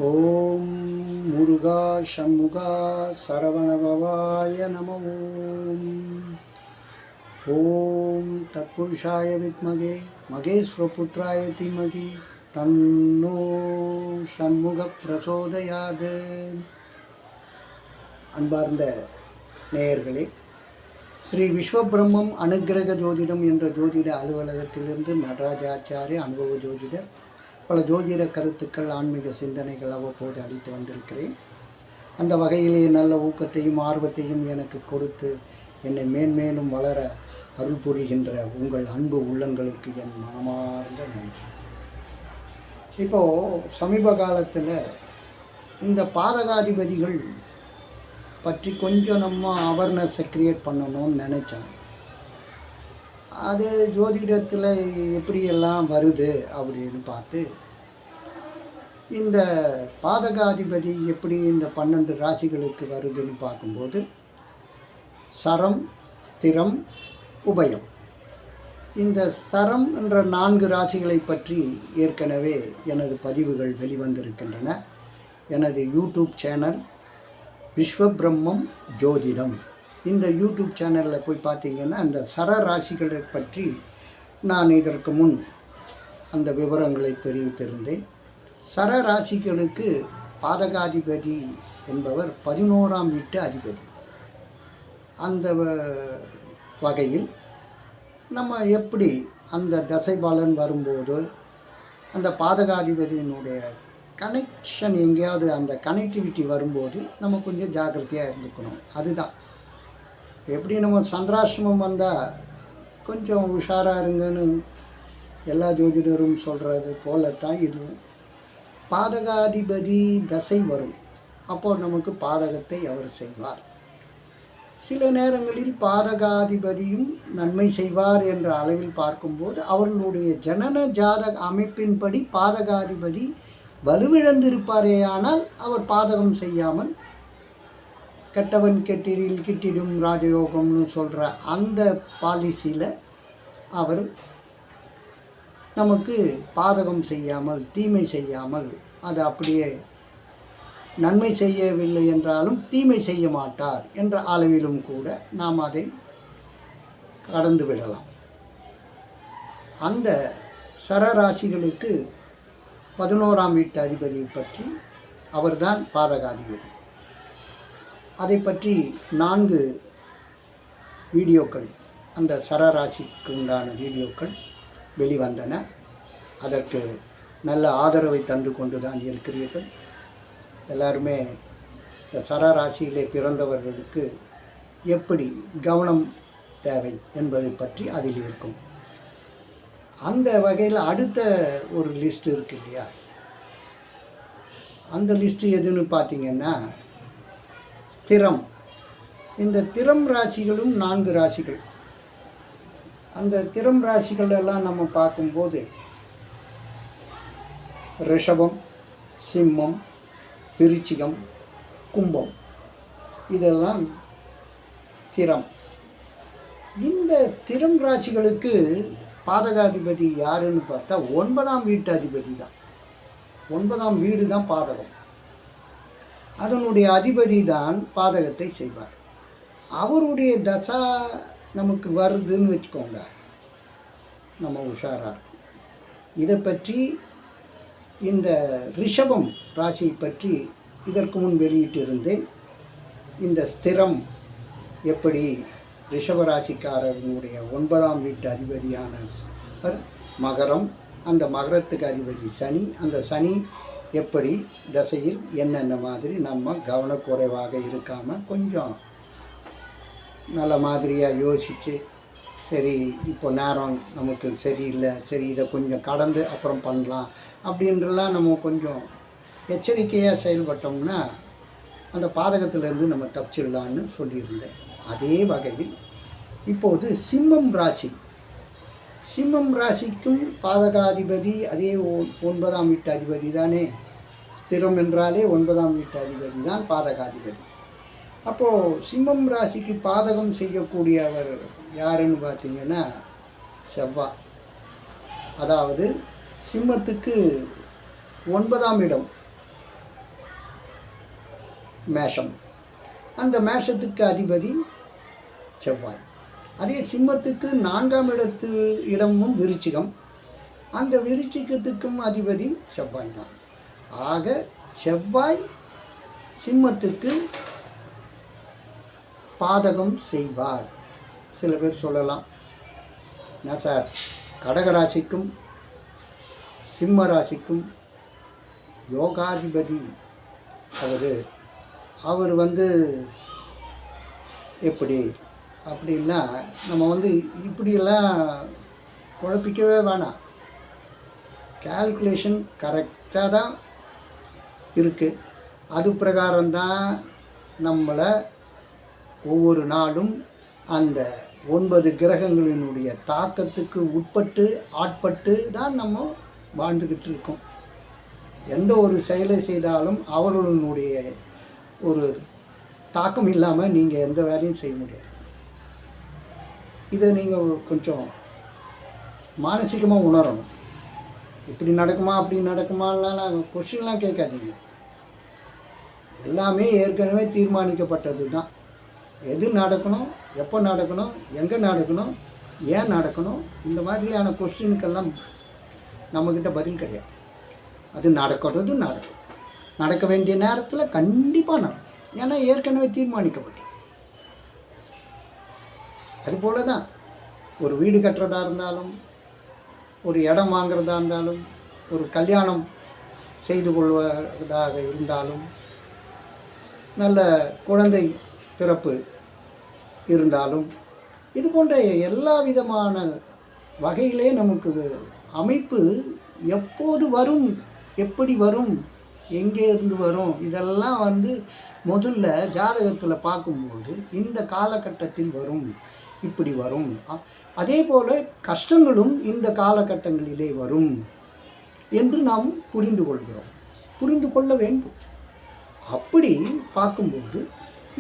ஓம் முருகா சண்முகா சரவணபவாய நம. ஓம் தத்புருஷாய வித்மகே மகேஸ்வரபுத்ராய தீமகி தன்னோ சண்முக பிரசோதயாது. அன்பார்ந்த நேயர்களே, ஸ்ரீ விஸ்வபிரம்மம் அனுக்கிரக ஜோதிடம் என்ற ஜோதிட அலுவலகத்திலிருந்து நடராஜாச்சாரிய அனுபவ ஜோதிடர் பல ஜோதிட கருத்துக்கள், ஆன்மீக சிந்தனைகள் அவ்வப்போது அளித்து வந்திருக்கிறேன். அந்த வகையிலே நல்ல ஊக்கத்தையும் ஆர்வத்தையும் எனக்கு கொடுத்து என்னை மேன்மேலும் வளர அருள் புரிகின்ற உங்கள் அன்பு உள்ளங்களுக்கு என் மனமார்ந்த நன்றி. இப்போது சமீப காலத்தில் இந்த பாதகாதிபதிகள் பற்றி கொஞ்சம் நம்ம அவேர்னஸை க்ரியேட் பண்ணணும்னு நினச்சேன். அது ஜோதிடத்தில் எப்படியெல்லாம் வருது அப்படின்னு பார்த்து, இந்த பாதகாதிபதி எப்படி இந்த 12 ராசிகளுக்கு வருதுன்னு பார்க்கும்போது, சரம், திரம், உபயம், இந்த சரம் என்ற 4 ராசிகளை பற்றி ஏற்கனவே எனது பதிவுகள் வெளிவந்திருக்கின்றன. எனது யூடியூப் சேனல் விஸ்வபிரம்மம் ஜோதிடம், இந்த யூடியூப் சேனலில் போய் பார்த்தீங்கன்னா அந்த சர ராசிகளை பற்றி நான் இதற்கு முன் அந்த விவரங்களை தெரிவித்திருந்தேன். சர ராசிகளுக்கு பாதகாதிபதி என்பவர் 11ஆம் வீட்டு அதிபதி. அந்த வகையில் நம்ம எப்படி அந்த தசை பலன் வரும்போது அந்த பாதகாதிபதியினுடைய கனெக்ஷன் எங்கேயாவது அந்த கனெக்டிவிட்டி வரும்போது நம்ம கொஞ்சம் ஜாக்கிரதையாக இருந்துக்கணும். அதுதான் எப்படி நம்ம சந்திராசிரமம் வந்தால் கொஞ்சம் உஷாராக இருங்கன்னு எல்லா ஜோதிடரும் சொல்கிறது போலத்தான் இதுவும். பாதகாதிபதி தசை வரும், அப்போது நமக்கு பாதகத்தை அவர் செய்வார். சில நேரங்களில் பாதகாதிபதியும் நன்மை செய்வார் என்ற அளவில் பார்க்கும்போது அவர்களுடைய ஜனன ஜாதக அமைப்பின்படி பாதகாதிபதி வலுவிழந்திருப்பாரேயானால் அவர் பாதகம் செய்யாமல், கெட்டவன் கெட்டிடில் கிட்டிடும் ராஜயோகம்னு சொல்கிற அந்த பாலிசியில் அவர் நமக்கு பாதகம் செய்யாமல், தீமை செய்யாமல், அது அப்படியே நன்மை செய்யவில்லை என்றாலும் தீமை செய்ய மாட்டார் என்ற அளவிலும் கூட நாம் அதை கடந்து விடலாம். அந்த சரராசிகளுக்கு 11ஆம் வீட்டு அதிபதி பற்றி, அவர்தான் பாதகாதிபதி. அதை பற்றி 4 வீடியோக்கள், அந்த சரராசிக்கு உண்டான வீடியோக்கள் வெளிவந்தன. அதற்கு நல்ல ஆதரவை தந்து கொண்டு தான் இருக்கிறீர்கள். எல்லாருமே இந்த சரராசியிலே பிறந்தவர்களுக்கு எப்படி கவனம் தேவை என்பதை பற்றி அதில் இருக்கும். அந்த வகையில் அடுத்த ஒரு லிஸ்ட் இருக்கு இல்லையா, அந்த லிஸ்ட்டு எதுன்னு பார்த்தீங்கன்னா திரம். இந்த திரம் ராசிகளும் 4 ராசிகள். அந்த திரம் ராசிகள் எல்லாம் நம்ம பார்க்கும்போது ரிஷபம், சிம்மம், விருச்சிகம், கும்பம், இதெல்லாம் திரம். இந்த திரம் ராசிகளுக்கு பாதகாதிபதி யாருன்னு பார்த்தா 9ஆம் வீட்டு அதிபதி தான். 9ஆம் வீடு தான் பாதகம். அதனுடைய அதிபதி தான் பாதகத்தை செய்வார். அவருடைய தசா நமக்கு வருதுன்னு வச்சுக்கோங்க, நம்ம உஷாராக இருக்கும். இதை பற்றி இந்த ரிஷபம் ராசியை பற்றி இதற்கு முன் வெளியிட்டிருந்தேன். இந்த ஸ்திரம் எப்படி ரிஷப ராசிக்காரர்களுடைய 9ஆம் வீட்டு அதிபதியான மகரம், அந்த மகரத்துக்கு அதிபதி சனி, அந்த சனி எப்படி தசையில் என்னென்ன மாதிரி நம்ம கவனக்குறைவாக இருக்காமல் கொஞ்சம் நல்ல மாதிரியாக யோசித்து, சரி இப்போ நேரம் நமக்கு சரியில்லை, சரி இதை கொஞ்சம் கடந்து அப்புறம் பண்ணலாம் அப்படின்றலாம் நம்ம கொஞ்சம் எச்சரிக்கையாக செயல்பட்டோம்னா அந்த பாதகத்திலேருந்து நம்ம தப்பிச்சிடலான்னு சொல்லியிருந்தேன். அதே வகையில் இப்போது சிம்மம் ராசி, சிம்மம் ராசிக்கும் பாதகாதிபதி அதே 9ஆம் வீட்டு அதிபதி தானே. ஸ்திரம் என்றாலே 9ஆம் வீட்டு அதிபதி தான் பாதகாதிபதி. அப்போது சிம்மம் ராசிக்கு பாதகம் செய்யக்கூடியவர் யாருன்னு பார்த்தீங்கன்னா செவ்வாய். அதாவது சிம்மத்துக்கு 9ஆம் இடம் மேஷம். அந்த மேஷத்துக்கு அதிபதி செவ்வாய். அதே சிம்மத்துக்கு 4ஆம் இடமும் விருச்சிகம். அந்த விருச்சிகத்துக்கும் அதிபதி செவ்வாய் தான். ஆக செவ்வாய் சிம்மத்துக்கு பாதகம் செய்வார். சில பேர் சொல்லலாம், என்ன சார், கடகராசிக்கும் சிம்ம ராசிக்கும் யோகாதிபதி அவர் எப்படி அப்படின்னா நம்ம இப்படியெல்லாம் குழப்பிக்கவே வேணாம். கால்குலேஷன் கரெக்டாக தான் இருக்குது. அது பிரகாரம்தான் நம்மளை ஒவ்வொரு நாளும் அந்த 9 கிரகங்களினுடைய தாக்கத்துக்கு ஆட்பட்டு தான் நம்ம வாழ்ந்துக்கிட்டு இருக்கோம். எந்த ஒரு செயலை செய்தாலும் அவர்களுடைய ஒரு தாக்கம் இல்லாமல் நீங்கள் எந்த வேலையும் செய்ய முடியாது. இதை நீங்கள் கொஞ்சம் மானசீகமாக உணரணும். இப்படி நடக்குமா அப்படி நடக்குமாலாம் கொஸ்டின்லாம் கேட்காதீங்க. எல்லாமே ஏற்கனவே தீர்மானிக்கப்பட்டது தான். எது நடக்கணும், எப்போ நடக்கணும், எங்கே நடக்கணும், ஏன் நடக்கணும், இந்த மாதிரியான கொஸ்டினுக்கெல்லாம் நம்மக்கிட்ட பதில் கிடையாது. அது நடக்கிறது நடக்க வேண்டிய நேரத்தில் கண்டிப்பாக நடக்கும். ஏன்னா ஏற்கனவே தீர்மானிக்கப்பட்டது. அதுபோல தான் ஒரு வீடு கட்டுறதா இருந்தாலும், ஒரு இடம் வாங்கிறதா இருந்தாலும், ஒரு கல்யாணம் செய்து கொள்வதாக இருந்தாலும், நல்ல குழந்தை பிறப்பு இருந்தாலும், இது போன்ற எல்லா விதமான வகையிலே நமக்கு அமைப்பு எப்போது வரும், எப்படி வரும், எங்கே இருந்து வரும், இதெல்லாம் முதல்ல ஜாதகத்தில் பார்க்கும்போது இந்த காலகட்டத்தில் வரும், இப்படி வரும். அதே போல் கஷ்டங்களும் இந்த காலகட்டங்களிலே வரும் என்று நாம் புரிந்து கொள்ள வேண்டும். அப்படி பார்க்கும்போது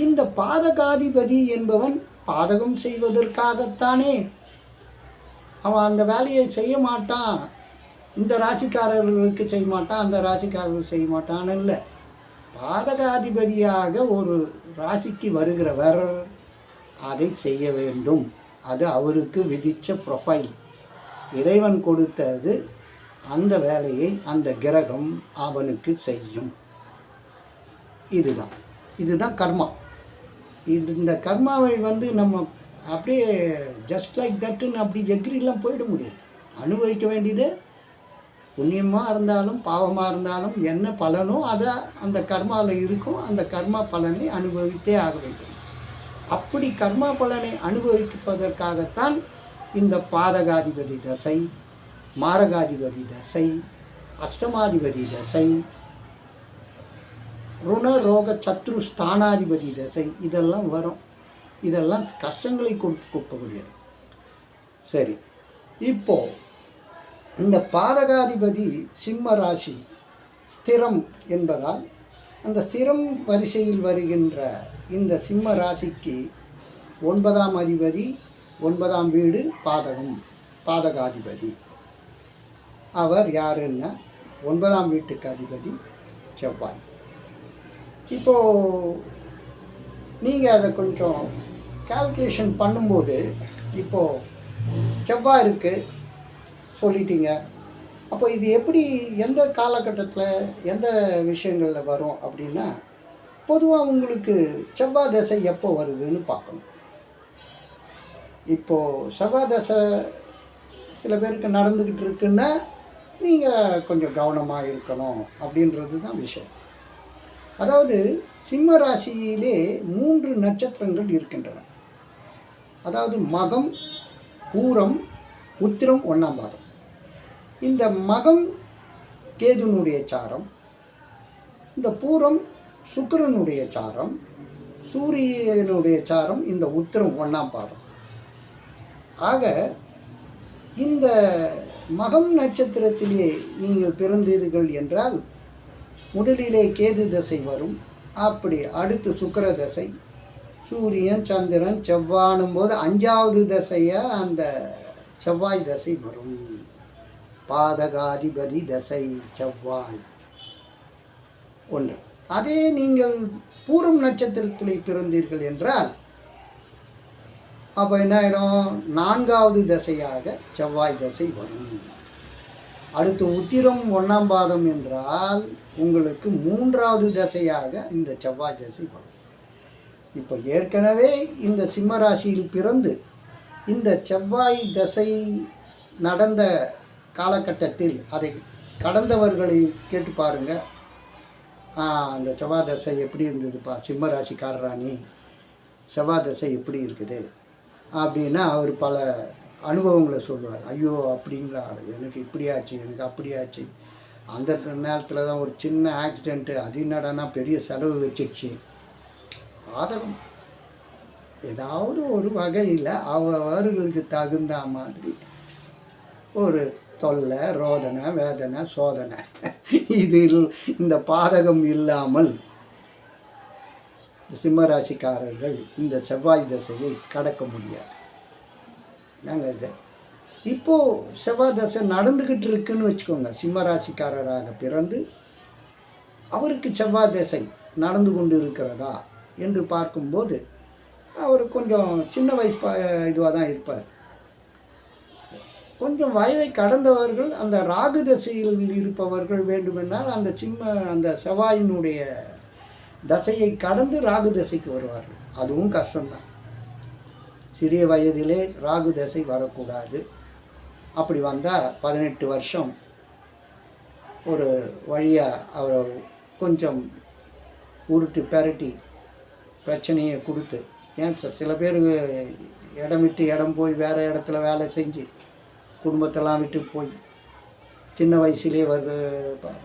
இந்த பாதகாதிபதி என்பவன் பாதகம் செய்வதற்காகத்தானே அவன் அந்த வேலையை செய்ய மாட்டான். இந்த ராசிக்காரர்களுக்கு செய்ய மாட்டான், அந்த ராசிக்காரர்களுக்கு செய்ய மாட்டான்னு இல்லை. பாதகாதிபதியாக ஒரு ராசிக்கு வருகிறவர் அதை செய்ய வேண்டும். அது அவருக்கு விதித்த ப்ரொஃபைல். இறைவன் கொடுத்தது. அந்த வேலையை அந்த கிரகம் அவனுக்கு செய்யும். இதுதான் கர்மா. இந்த கர்மாவை நம்ம அப்படியே ஜஸ்ட் லைக் தட்டுன்னு அப்படி எக்ரிலாம் போயிட முடியாது. அனுபவிக்க வேண்டியது புண்ணியமாக இருந்தாலும் பாவமாக இருந்தாலும் என்ன பலனோ அதை அந்த கர்மாவில் இருக்கும். அந்த கர்மா பலனை அனுபவித்தே ஆக வேண்டும். அப்படி கர்மா பலனை அனுபவிப்பதற்காகத்தான் இந்த பாதகாதிபதி தசை, மாரகாதிபதி தசை, அஷ்டமாதிபதி தசை, ருண ரோக சத்ரு ஸ்தானாதிபதி தசை இதெல்லாம் வரும். இதெல்லாம் கஷ்டங்களை கொடுக்கக்கூடியது. சரி, இப்போது இந்த பாதகாதிபதி சிம்ம ராசி ஸ்திரம் என்பதால் அந்த ஸ்திரம் வரிசையில் வருகின்ற இந்த சிம்ம ராசிக்கு 9ஆம் அதிபதி, 9ஆம் வீடு பாதகாதிபதி. அவர் யாருன்னா 9ஆம் வீட்டுக்கு அதிபதி செவ்வாய். இப்போது நீங்கள் அதை கொஞ்சம் கால்குலேஷன் பண்ணும்போது இப்போது செவ்வாய் இருக்குது சொல்லிட்டீங்க. அப்போ இது எப்படி எந்த காலகட்டத்தில் எந்த விஷயங்களில் வரும் அப்படின்னா, பொதுவாக உங்களுக்கு செவ்வாய் தசை எப்போ வருதுன்னு பார்க்கணும். இப்போது செவ்வாய் தசை சில பேருக்கு நடந்துக்கிட்டு இருக்குன்னா நீங்கள் கொஞ்சம் கவனமாக இருக்கணும் அப்படின்றது தான் விஷயம். அதாவது சிம்ம ராசியிலே 3 நட்சத்திரங்கள் இருக்கின்றன. அதாவது மகம், பூரம், உத்திரம் 1ஆம் பாதம். இந்த மகம் கேதுனுடைய சாரம், இந்த பூரம் சுக்கிரனுடைய சாரம், சூரியனுடைய சாரம் இந்த உத்திரம் 1ஆம் பாதம். ஆக இந்த மகம் நட்சத்திரத்திலே நீங்கள் பிறந்தீர்கள் என்றால் முதலிலே கேது தசை வரும். அப்படி அடுத்து சுக்கிர தசை, சூரியன் சந்திரன் செவ்வானும் போது 5ஆவது தசையாக அந்த செவ்வாய் தசை வரும். பாதகாதிபதி தசை செவ்வாய் 1. அதே நீங்கள் பூரம் நட்சத்திரத்தில் பிறந்தீர்கள் என்றால் அப்போ என்ன ஆகிடும், 4வது திசையாக செவ்வாய் திசை வரும். அடுத்து உத்திரம் 1ஆம் பாதம் என்றால் உங்களுக்கு 3வது திசையாக இந்த செவ்வாய் திசை வரும். இப்போ ஏற்கனவே இந்த சிம்ம ராசியில் பிறந்து இந்த செவ்வாய் திசை நடந்த காலகட்டத்தில் அதை கடந்தவர்களை கேட்டு பாருங்கள். அந்த செவ்வாய் தசை எப்படி இருந்ததுப்பா, சிம்ம ராசிக்காரராணி செவ்வாய் தசை எப்படி இருக்குது அப்படின்னா அவர் பல அனுபவங்களை சொல்லுவார். ஐயோ அப்படிங்களா, எனக்கு இப்படியாச்சு, எனக்கு அப்படியாச்சு, அந்த நேரத்தில் தான் ஒரு சின்ன ஆக்சிடெண்ட்டு, அது என்னடானா பெரிய செலவு வச்சிடுச்சு. பாதகம் ஏதாவது ஒரு வகையில் அவர்களுக்கு தகுந்த மாதிரி ஒரு தொல்லை, ரோதனை, வேதனை, சோதனை, இதில் இந்த பாதகம் இல்லாமல் சிம்மராசிக்காரர்கள் இந்த செவ்வாய் தசையை கடக்க முடியாது. நாங்கள் இது இப்போது செவ்வாய் தசை நடந்துக்கிட்டு இருக்குன்னு வச்சுக்கோங்க. சிம்மராசிக்காரராக பிறந்து அவருக்கு செவ்வாய் தசை நடந்து கொண்டு இருக்கிறதா என்று பார்க்கும்போது அவர் கொஞ்சம் சின்ன வயசு இதுவாக தான் இருப்பார். கொஞ்சம் வயதை கடந்தவர்கள், அந்த ராகு தசையில் இருப்பவர்கள் வேண்டுமென்றால் அந்த செவ்வாயினுடைய தசையை கடந்து ராகு தசைக்கு வருவார்கள். அதுவும் கஷ்டம்தான். சிறிய வயதிலே ராகு தசை வரக்கூடாது. அப்படி வந்தால் 18 வருஷம் ஒரு வழியாக அவரை கொஞ்சம் உருட்டி பெரட்டி பிரச்சனையை கொடுத்து, ஏன் சில பேர் இடம் விட்டு இடம் போய் வேறு இடத்துல வேலை செஞ்சு குடும்பத்தெல்லாம் விட்டு போய் சின்ன வயசுலேயே வருது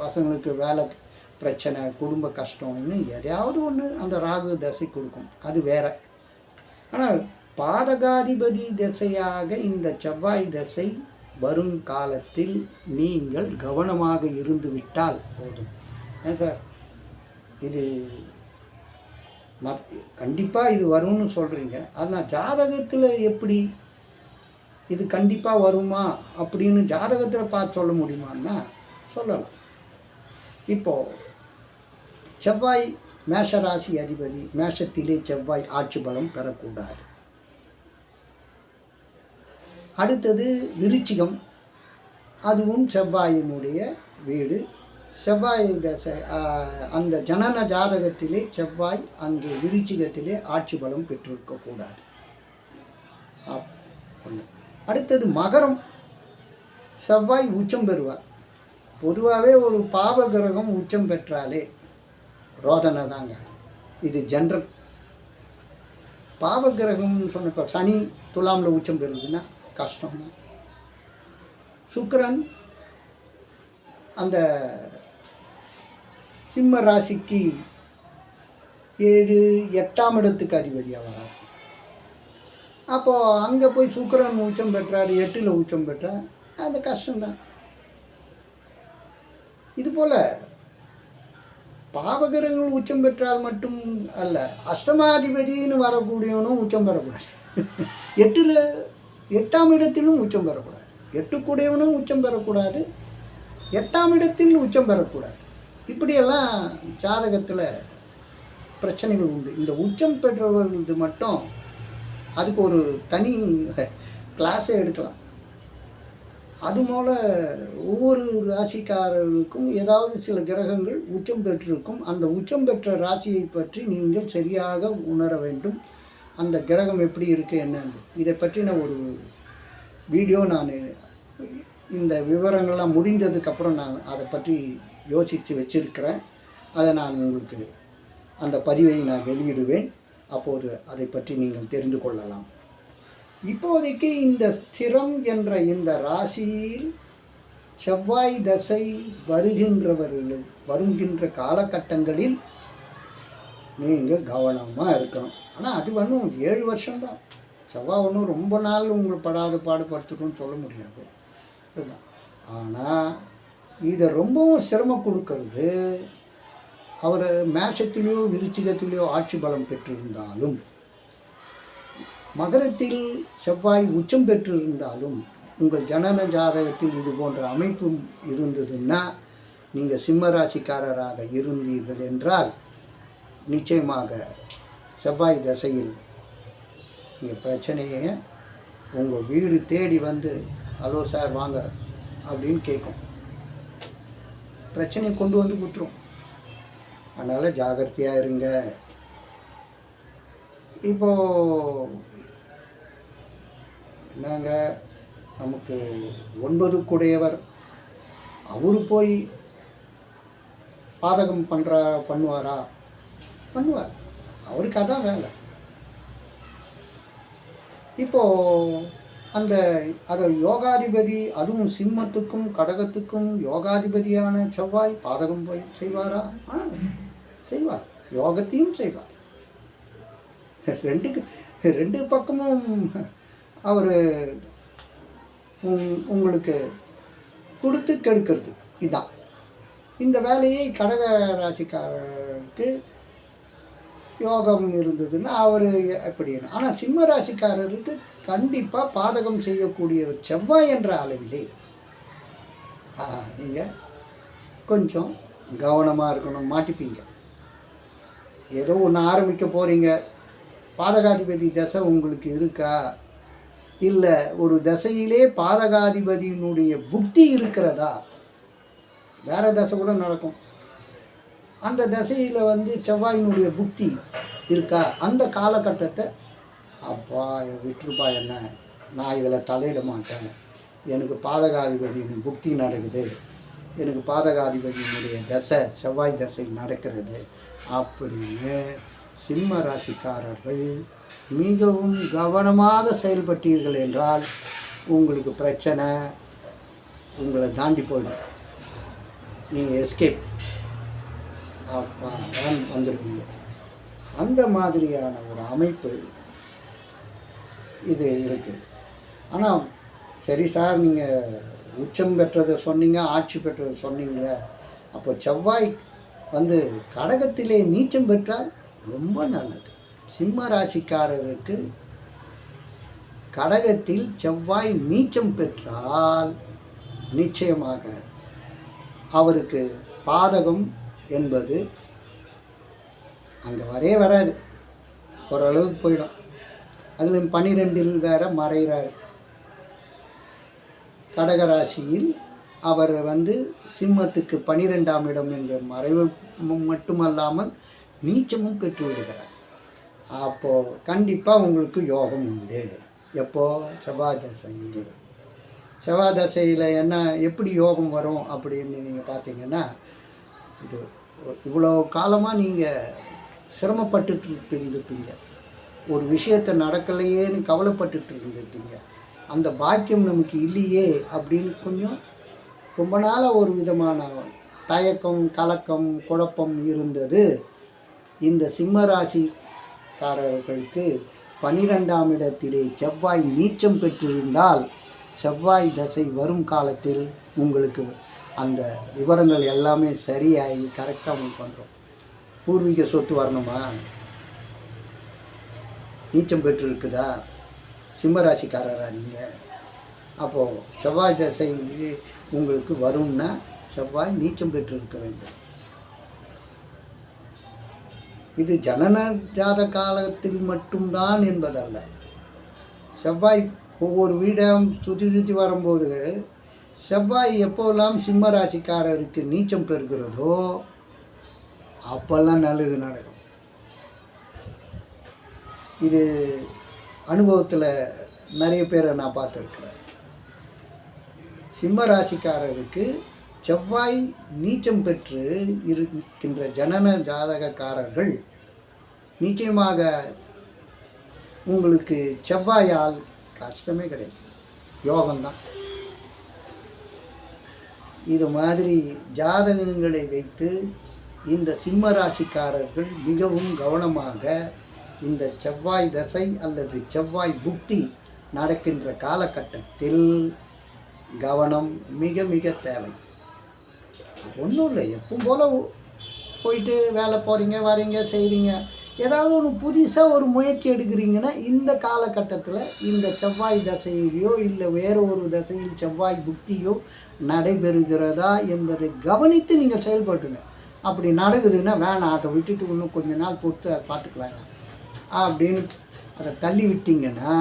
பசங்களுக்கு வேலை பிரச்சனை, குடும்ப கஷ்டம்னு எதையாவது ஒன்று அந்த ராகு தசை கொடுக்கும். அது வேற. ஆனால் பாதகாதிபதி திசையாக இந்த செவ்வாய் தசை வரும் காலத்தில் நீங்கள் கவனமாக இருந்து விட்டால் போதும். ஏன் சார் இது கண்டிப்பாக இது வரும்னு சொல்கிறீங்க, ஆனால் ஜாதகத்தில் எப்படி இது கண்டிப்பாக வருமா அப்படின்னு ஜாதகத்தில் பார்த்து சொல்ல முடியுமான்னா சொல்லலாம். இப்போது செவ்வாய் மேஷராசி அதிபதி, மேஷத்திலே செவ்வாய் ஆட்சி பலம் பெறக்கூடாது. அடுத்தது விருச்சிகம், அதுவும் செவ்வாயினுடைய வீடு. செவ்வாய் தசை அந்த ஜனன ஜாதகத்திலே செவ்வாய் அங்கே விருச்சிகத்திலே ஆட்சி பலம் பெற்றிருக்கக்கூடாது. ஒன்று. அடுத்தது மகரம், செவ்வாய் உச்சம் பெறுவார். பொதுவாகவே ஒரு பாவ கிரகம் உச்சம் பெற்றாலே ரோதனை தாங்க. இது ஜென்ரல். பாவ கிரகம்னு சொன்னப்போ சனி துலாமில் உச்சம் பெறுதுன்னா கஷ்டம்தான். சுக்கிரன் அந்த சிம்ம ராசிக்கு 7, 8ஆம் இடத்துக்கு அதிபதியாக வரார். அப்போது அங்கே போய் சுக்கிரன் உச்சம் பெற்றார், 8ல் உச்சம் பெற்றார், அது கஷ்டம்தான். இதுபோல் பாவகிரகங்கள் உச்சம் பெற்றால் மட்டும் அல்ல, அஷ்டமாதிபதினு வரக்கூடியவனும் உச்சம் பெறக்கூடாது. 8ஆம் இடத்திலும் உச்சம் பெறக்கூடாது. 8 உச்சம் பெறக்கூடாது, 8ஆம் இடத்தில் உச்சம் பெறக்கூடாது. இப்படியெல்லாம் ஜாதகத்தில் பிரச்சனைகள் உண்டு. இந்த உச்சம் பெற்றவர்களது மட்டும் அதுக்கு ஒரு தனி கிளாஸே எடுக்கலாம். அதுபோல் ஒவ்வொரு ராசிக்காரர்களுக்கும் ஏதாவது சில கிரகங்கள் உச்சம் பெற்றிருக்கும். அந்த உச்சம் பெற்ற ராசியை பற்றி நீங்கள் சரியாக உணர வேண்டும். அந்த கிரகம் எப்படி இருக்குது என்னன்னு இதை பற்றின ஒரு வீடியோ நான் இந்த விவரங்கள்லாம் முடிந்ததுக்கப்புறம் நான் அதை பற்றி யோசித்து வச்சிருக்கிறேன். அதை நான் உங்களுக்கு அந்த பதிவை நான் வெளியிடுவேன். அப்போது அதை பற்றி நீங்கள் தெரிந்து கொள்ளலாம். இப்போதைக்கு இந்த ஸ்திரம் என்ற இந்த ராசியில் செவ்வாய் தசை வருகின்ற காலகட்டங்களில் நீங்கள் கவனமாக இருக்கணும். ஆனால் அது ஒன்றும் 7 வருஷம்தான். செவ்வாய் ஒன்றும் ரொம்ப நாள் உங்களை படாத பாடுபடுத்தணும்னு சொல்ல முடியாது. இதுதான். ஆனால் இதை ரொம்பவும் சிரமம் கொடுக்கறது அவர் மேஷத்திலேயோ விருச்சிகத்திலேயோ ஆட்சி பலம் பெற்றிருந்தாலும், மகரத்தில் செவ்வாய் உச்சம் பெற்றிருந்தாலும், உங்கள் ஜனன ஜாதகத்தில் இது போன்ற அமைப்பும் இருந்ததுன்னா நீங்கள் சிம்ம ராசிக்காரராக இருந்தீர்கள் என்றால் நிச்சயமாக செவ்வாய் தசையில் நீங்கள் பிரச்சனையை உங்கள் வீடு தேடி வந்து ஹலோ சார் வாங்க அப்படின்னு கேட்கும், பிரச்சனையை கொண்டு வந்து கொடுத்துரும். அதனால் ஜாகிரதையாக இருங்க. இப்போது என்னங்க, நமக்கு 9 கூடையவர் அவரு போய் பாதகம் பண்ணுவாரா? பண்ணுவார், அவருக்கு அதான் வேலை. இப்போது அதை யோகாதிபதி, அதுவும் சிம்மத்துக்கும் கடகத்துக்கும் யோகாதிபதியான செவ்வாய் பாதகம் போய் செய்வாரா? செய்வார், யோகத்தையும் செய்வார். ரெண்டு பக்கமும் அவர் உங்களுக்கு கொடுத்து கெடுக்கிறது. இதுதான் இந்த வேலையை கடக ராசிக்காரருக்கு யோகம் இருந்ததுன்னா அவர் எப்படின்னு. ஆனால் சிம்ம ராசிக்காரருக்கு கண்டிப்பாக பாதகம் செய்யக்கூடிய செவ்வாய் என்ற அளவிலே நீங்கள் கொஞ்சம் கவனமாக இருக்கணும், மாட்டிப்பீங்க. ஏதோ ஒன்று ஆரம்பிக்க போகிறீங்க, பாதகாதிபதி தசை உங்களுக்கு இருக்கா? இல்லை ஒரு தசையிலே பாதகாதிபதியினுடைய புக்தி இருக்கிறதா? வேறு தசை கூட நடக்கும். அந்த தசையில் செவ்வாயினுடைய புக்தி இருக்கா? அந்த காலகட்டத்தை அப்பா விட்டுருப்பா, என்ன நான் இதில் தலையிட மாட்டேன், எனக்கு பாதகாதிபதியின் புக்தி நடக்குது, எனக்கு பாதகாதிபதியினுடைய தசை செவ்வாய் தசை நடக்கிறது அப்படின்னு சிம்ம ராசிக்காரர்கள் மிகவும் கவனமாக செயல்பட்டீர்கள் என்றால் உங்களுக்கு பிரச்சனை உங்களை தாண்டி போயிடும். நீங்கள் எஸ்கேப் அப்பா தான் வந்திருக்கீங்க. அந்த மாதிரியான ஒரு அமைப்பு இது இருக்குது. ஆனால் சரி சார், நீங்கள் உச்சம் பெற்றதை சொன்னீங்க, ஆட்சி பெற்றதை சொன்னீங்களே, அப்போ செவ்வாய் கடகத்திலே நீச்சம் பெற்றால் ரொம்ப நல்லது. சிம்ம ராசிக்காரருக்கு கடகத்தில் செவ்வாய் நீச்சம் பெற்றால் நிச்சயமாக அவருக்கு பாதகம் என்பது அங்கே வராது, ஓரளவுக்கு போயிடும். அதில் 12 வேற மறைகிறார். கடகராசியில் அவர் சிம்மத்துக்கு 12ஆம் இடம் என்ற மறைவு மட்டுமல்லாமல் நீச்சமும் பெற்று விடுகிறார். அப்போது கண்டிப்பாக உங்களுக்கு யோகம் உண்டு. எப்போது? செவ்வாய் தசையில். செவ்வாய் தசையில் எப்படி யோகம் வரும் அப்படின்னு நீங்கள் பார்த்தீங்கன்னா, இது இவ்வளோ காலமாக நீங்கள் சிரமப்பட்டுட்டு இருந்திருப்பீங்க, ஒரு விஷயத்தை நடக்கலையேன்னு கவலைப்பட்டுட்டு இருந்திருப்பீங்க, அந்த பாக்கியம் நமக்கு இல்லையே அப்படின்னு கொஞ்சம் ரொம்ப நாளாக ஒரு விதமான தயக்கம், கலக்கம், குழப்பம் இருந்தது. இந்த சிம்ம ராசிக்காரர்களுக்கு 12ஆம் இடத்திலே செவ்வாய் நீச்சம் பெற்றிருந்தால் செவ்வாய் தசை வரும் காலத்தில் உங்களுக்கு அந்த விவரங்கள் எல்லாமே சரியாகி கரெக்டாக உங்களுக்கு வந்துடும். பூர்வீக சொத்து வரணுமா? நீச்சம் பெற்று இருக்குதா? சிம்மராசிக்காரரா நீங்கள்? அப்போது செவ்வாய் தசை உங்களுக்கு வரும்னா செவ்வாய் நீச்சம் பெற்று இருக்க வேண்டும். இது ஜனன ஜாத காலத்தில் மட்டும்தான் என்பதல்ல. செவ்வாய் ஒவ்வொரு வீடும் சுற்றி வரும்போது செவ்வாய் எப்போல்லாம் சிம்ம ராசிக்காரருக்கு நீச்சம் பெறுகிறதோ அப்போல்லாம் நல்லது நடக்கும். இது அனுபவத்தில் நிறைய பேரை நான் பார்த்துருக்கிறேன். சிம்ம ராசிக்காரருக்கு செவ்வாய் நீச்சம் பெற்று இருக்கின்ற ஜனன ஜாதகக்காரர்கள் நிச்சயமாக உங்களுக்கு செவ்வாயால் கஷ்டமே கிடையாது, யோகம்தான். இது மாதிரி ஜாதகங்களை வைத்து இந்த சிம்ம ராசிக்காரர்கள் மிகவும் கவனமாக இந்த செவ்வாய் தசை அல்லது செவ்வாய் புக்தி நடக்கின்ற காலகட்டத்தில் கவனம் மிக மிக தேவை. ஒன்றும் இல்லை, எப்பவும் போல் போயிட்டு வேலை போகிறீங்க, வரீங்க, செய்கிறீங்க. ஏதாவது ஒன்று புதுசாக ஒரு முயற்சி எடுக்கிறீங்கன்னா இந்த காலகட்டத்தில் இந்த செவ்வாய் தசையிலையோ இல்லை வேறு ஒரு தசையில் செவ்வாய் புக்தியோ நடைபெறுகிறதா என்பதை கவனித்து நீங்கள் செயல்பட்டுங்க. அப்படி நடக்குதுன்னா வேணாம், அதை விட்டுட்டு இன்னும் கொஞ்ச நாள் பொறுத்து பார்த்துக்கலாங்க அப்படின்னு அதை தள்ளி விட்டீங்கன்னா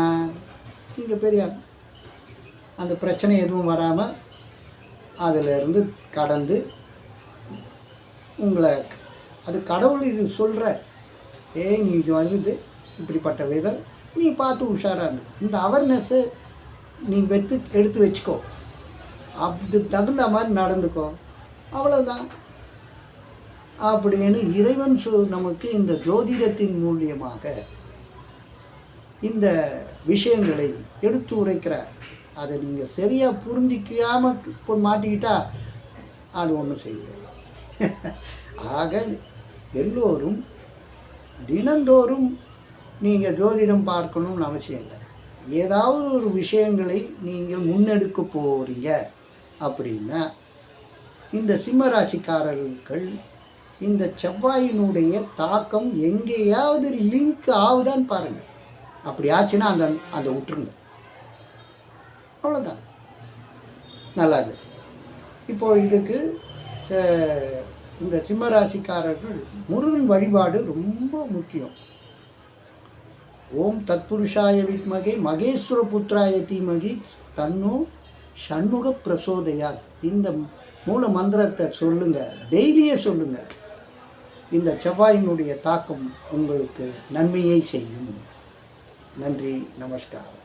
நீங்கள் பெரிய அந்த பிரச்சனை எதுவும் வராமல் அதிலிருந்து கடந்து உங்களை அது கடவுள் இது சொல்கிற நீ இது வருது இப்படிப்பட்ட விதம் நீ பார்த்து உஷாராக இருந்து இந்த அவேர்னஸ்ஸை நீ எடுத்து வச்சுக்கோ, அதுக்கு தகுந்த மாதிரி நடந்துக்கோ, அவ்வளோதான் அப்படின்னு இறைவன் நமக்கு இந்த ஜோதிடத்தின் மூலியமாக இந்த விஷயங்களை எடுத்து உரைக்கிறார். அதை நீங்கள் சரியாக புரிஞ்சிக்காமல் இப்போ மாட்டிக்கிட்டா அது ஒன்றும் செய்ய முடியாது. ஆக எல்லோரும் தினந்தோறும் நீங்கள் ஜோதிடம் பார்க்கணும்னு அவசியம் இல்லை. ஏதாவது ஒரு விஷயங்களை நீங்கள் முன்னெடுக்க போகிறீங்க அப்படின்னா இந்த சிம்மராசிக்காரர்கள் இந்த செவ்வாயினுடைய தாக்கம் எங்கேயாவது லிங்க் ஆகுதான்னு பாருங்கள். அப்படி ஆச்சுன்னா அதை விட்டுருங்க, அவ்வளோதான், நல்லாது. இப்போது இதுக்கு இந்த சிம்மராசிக்காரர்கள் முருகன் வழிபாடு ரொம்ப முக்கியம். ஓம் தத்புருஷாய வித்மகே மகேஸ்வர புத்திராய தீமகி தன்னோ ஷண்முக பிரசோதயால் இந்த மூல மந்திரத்தை சொல்லுங்கள், டெய்லியே சொல்லுங்கள். இந்த செவ்வாயினுடைய தாக்கம் உங்களுக்கு நன்மையை செய்யும். நன்றி, நமஸ்காரம்.